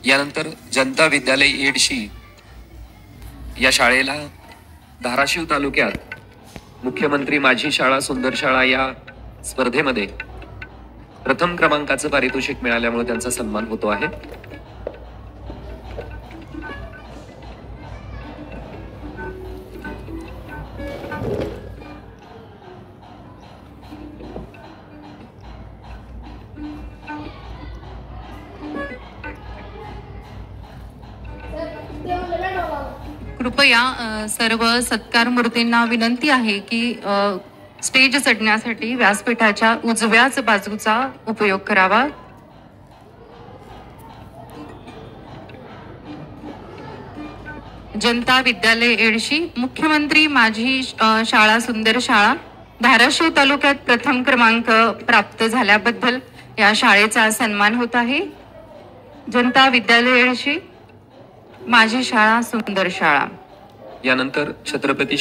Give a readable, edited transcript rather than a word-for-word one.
यानंतर जनता विद्यालय येडशी या शाळेला धाराशिव तालुक्यात मुख्यमंत्री माझी शाळा सुंदर शाळा या स्पर्धेमध्ये प्रथम क्रमांकाचं पारितोषिक मिळाल्यामुळे त्यांचा सन्मान होतो आहे। कृपया सर्व सत्कार मूर्तींना विनंती आहे की स्टेज चढण्यासाठी व्यासपीठाच्या उजव्याच बाजूचा उपयोग करावा। जनता विद्यालय येडशी मुख्यमंत्री माझी शाळा सुंदर शाळा धाराशिव तालुक्यात प्रथम क्रमांक प्राप्त झाल्याबद्दल या शाळेचा सन्मान होत आहे। जनता विद्यालय येडशी माझी शाळा सुंदर शाळा। यानंतर छत्रपती